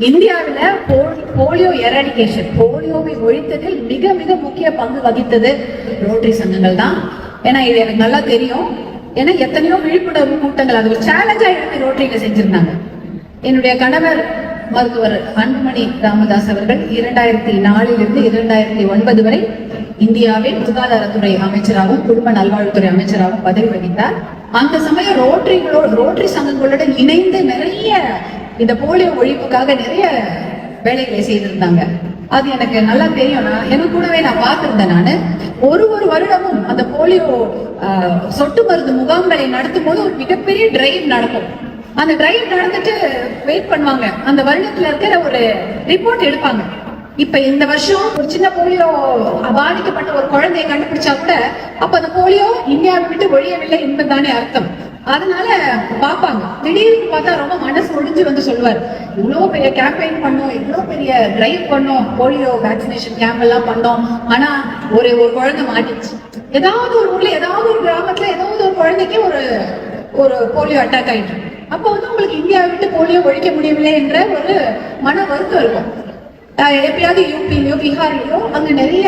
இந்தியாவில polio eradication, போலியோவை ஒழித்ததில் மிக மிக முக்கிய பங்கு வகித்தது ரோட்டரி சங்கங்கள் தான். ஏன்னா இது எனக்கு நல்லா தெரியும். ஏன்னா எத்தனையோ விழிப்புணர்வு கூட்டங்கள் அது ஒரு சேலஞ்சா எடுத்து ரோட்டரியில செஞ்சிருந்தாங்க. என்னுடைய கணவர் மருத்துவர் அன்புமணி ராமதாஸ் அவர்கள் 2004 2009 வரை இந்தியாவின் சுகாதாரத்துறை அமைச்சராகவும் குடும்ப நல்வாழ்வுத்துறை அமைச்சராகவும் பதவி வகித்தார். அந்த சமயம் ரோட்டரி சங்கங்களுடன் இணைந்து நிறைய இந்த போலியோ ஒழிப்புக்காக நிறைய வேலைகளை செய்திருந்தாங்க. அது எனக்கு நல்லா தெரியும். எனக்கு கூடவே நான் பார்த்திருந்தேன். நான் ஒரு வருடமும் அந்த போலியோ சொட்டு மருந்து முகாம்களை நடத்தும் போது ஒரு மிகப்பெரிய டிரைவ் நடக்கும். அந்த டிரைவ் நடந்துட்டு வெயிட் பண்ணுவாங்க. அந்த வருடத்துல இருக்கிற ஒரு ரிப்போர்ட் எடுப்பாங்க. இப்ப இந்த வருஷம் ஒரு சின்ன போலியோ பாதிக்கப்பட்ட ஒரு குழந்தையை கண்டுபிடிச்சா கூட அப்ப அந்த போலியோ இந்தியாவை விட்டு ஒழியவில்லை என்பதுதானே அர்த்தம். அதனால பாப்பாங்க. திடீர்னு பார்த்தா ரொம்ப மனசு ஒடிஞ்சு வந்து சொல்லுவார், இவ்வளவு பெரிய கேம்பெயின் பண்ணோம், இவ்வளவு பெரிய டிரைவ் பண்ணோம், போலியோ வேக்சினேஷன் கேம்ப் எல்லாம் பண்ணோம், ஆனா ஒரு குழந்தை மாட்டிச்சு. ஏதாவது ஒரு ஊர்ல ஏதாவது ஒரு கிராமத்துல ஏதாவது ஒரு குழந்தைக்கு ஒரு போலியோ அட்டாக் ஆயிட்டு, அப்ப வந்து உங்களுக்கு இந்தியாவை விட்டு போலியோ ஒழிக்க முடியவில்லை என்ற ஒரு மன வருத்தம் இருக்கும். எப்பயாவது யூபியிலயோ பீகார்லயோ அங்க நிறைய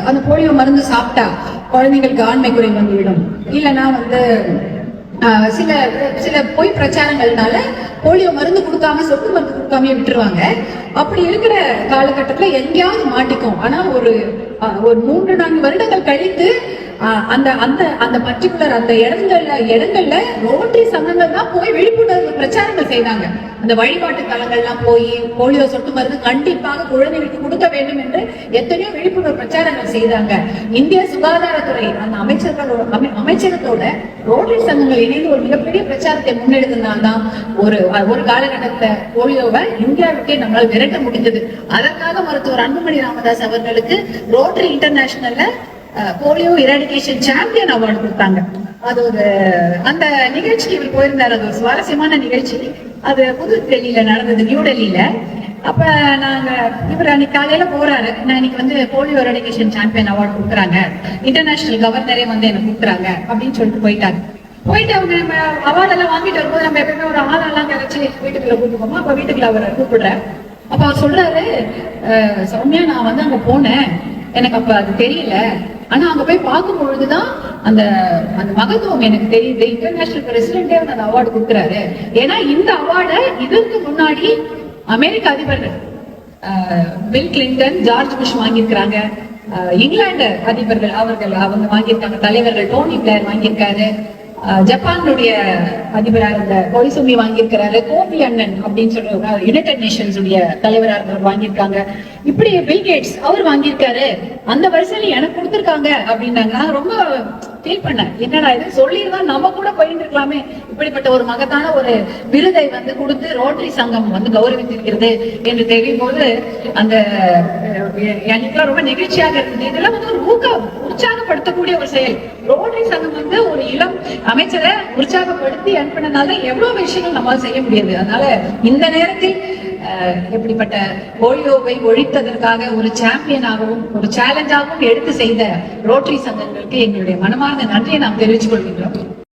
அந்த போலியோ மருந்து சாப்பிட்டா குழந்தைங்களுக்கு ஆண்மை குறை வந்துவிடும். இல்லைன்னா வந்து சில பொய் பிரச்சாரங்கள்னால போலியோ மருந்து கொடுக்காம சொட்டு மருந்து கொடுக்காம விட்டுருவாங்க. அப்படி இருக்கிற காலகட்டத்துல எங்கேயாவது மாட்டிக்கும். ஆனா ஒரு 3-4 வருடங்கள் கழித்து அந்த பர்டிகுலர் அந்த இடங்கள்ல ரோட்டரி சங்கங்கள் தான் போய் விழிப்புணர்வு பிரச்சாரங்கள் செய்தாங்க. அந்த வழிபாட்டு தலங்கள்லாம் போய் போலியோ சொட்டு மருந்து கண்டிப்பாக குழந்தைகளுக்கு கொடுக்க வேண்டும் என்று எத்தனையோ விழிப்புணர்வு பிரச்சாரங்கள் செய்தாங்க. இந்திய சுகாதாரத்துறை அந்த அமைச்சகத்தோட ரோட்டரி சங்கங்கள் இணைந்து ஒரு மிகப்பெரிய பிரச்சாரத்தை முன்னெடுத்ததுனால்தான் ஒரு காலகட்டத்துல போலியோவை இந்தியாவுக்கே நம்மளால் விரட்ட முடிந்தது. அதற்காக மருத்துவர் அன்புமணி ராமதாஸ் அவர்களுக்கு ரோட்டரி இன்டர்நேஷனல்ல போலியோ எராடிகேஷன் சாம்பியன் அவார்டு கொடுத்தாங்க. அது அந்த நிகழ்ச்சிக்கு இவர் போயிருந்தார். அது ஒரு சுவாரஸ்யமான நிகழ்ச்சி. அது புது டெல்லியில நடந்தது, நியூ டெல்லியில. அப்ப இவர் அன்னைக்கு காலையில போறாரு, நான் இன்னைக்கு வந்து போலியோ எராடிகேஷன் சாம்பியன் அவார்டு கொடுக்குறாங்க, இன்டர்நேஷனல் கவர்னரே வந்து என்ன கொடுக்குறாங்க அப்படின்னு சொல்லிட்டு போயிட்டு அவங்க அவார்டு எல்லாம் வாங்கிட்டு வரும்போது நம்ம எப்பவுமே ஒரு ஆளெல்லாம் கிடைச்சி வீட்டுக்குள்ள கூப்பிடுவோமா. அப்ப வீட்டுக்குள்ள அவர் கூப்பிடுறாரு. அப்ப அவர் சொல்றாரு, சௌமியா நான் வந்து அங்க போனேன், எனக்கு அப்ப அது தெரியல, ஆனா அங்க போய் பார்க்கும் பொழுதுதான் அந்த மகத்துவம் எனக்கு தெரியுது. இன்டர்நேஷனல் பிரசிடென்டே வந்து அந்த அவார்டு கொடுக்குறாரு. ஏன்னா இந்த அவார்டை இதற்கு முன்னாடி அமெரிக்க அதிபர்கள் பில் கிளின்டன், ஜார்ஜ் புஷ் வாங்கியிருக்கிறாங்க. இங்கிலாந்து அதிபர்கள் அவங்க வாங்கியிருக்காங்க. தலைவர்கள் டோனி பிளேர் வாங்கியிருக்காரு. ஜப்பானுடைய அதிபராக இருந்த கொய்சுமி வாங்கியிருக்கிறாரு. கோபி அண்ணன் அப்படின்னு சொல்ற யுனைடெட் நேஷன்ஸ் உடைய தலைவராக இருந்தவர் வாங்கியிருக்காங்க. இப்படி பில் கேட்ஸ் அவர் வாங்கியிருக்காரு. அந்த வரிசையில எனக்கு கொடுத்திருக்காங்க அப்படின்னாங்க. நான் ரொம்ப ஃபீல் பண்ணேன், என்னடா இது சொல்லியிருந்தா நம்ம கூட போயிட்டு இருக்கலாமே, இப்படிப்பட்ட ஒரு மகத்தான ஒரு விருதை வந்து கொடுத்து ரோட்டரி சங்கம் வந்து கௌரவித்திருக்கிறது என்று தெரியும் போது அந்த எனக்கு ரொம்ப நெகிழ்ச்சியாக இருந்தது. இதெல்லாம் வந்து ஒரு உற்சாகப்படுத்தக்கூடிய ஒரு செயல். ரோட்டரி சங்கம் வந்து ஒரு இளம் அமைச்சரை உற்சாகப்படுத்தி அனுப்பினதால எவ்வளவு விஷயங்கள் நம்மால் செய்ய முடியாது. அதனால இந்த நேரத்தில் எப்படிப்பட்ட போலியோவை ஒழித்ததற்காக ஒரு சாம்பியனாகவும் ஒரு சேலஞ்சாகவும் எடுத்து செய்த ரோட்டரி சங்கங்களுக்கு எங்களுடைய மனமார்ந்த நன்றியை நாம் தெரிவித்துக் கொள்கின்றோம்.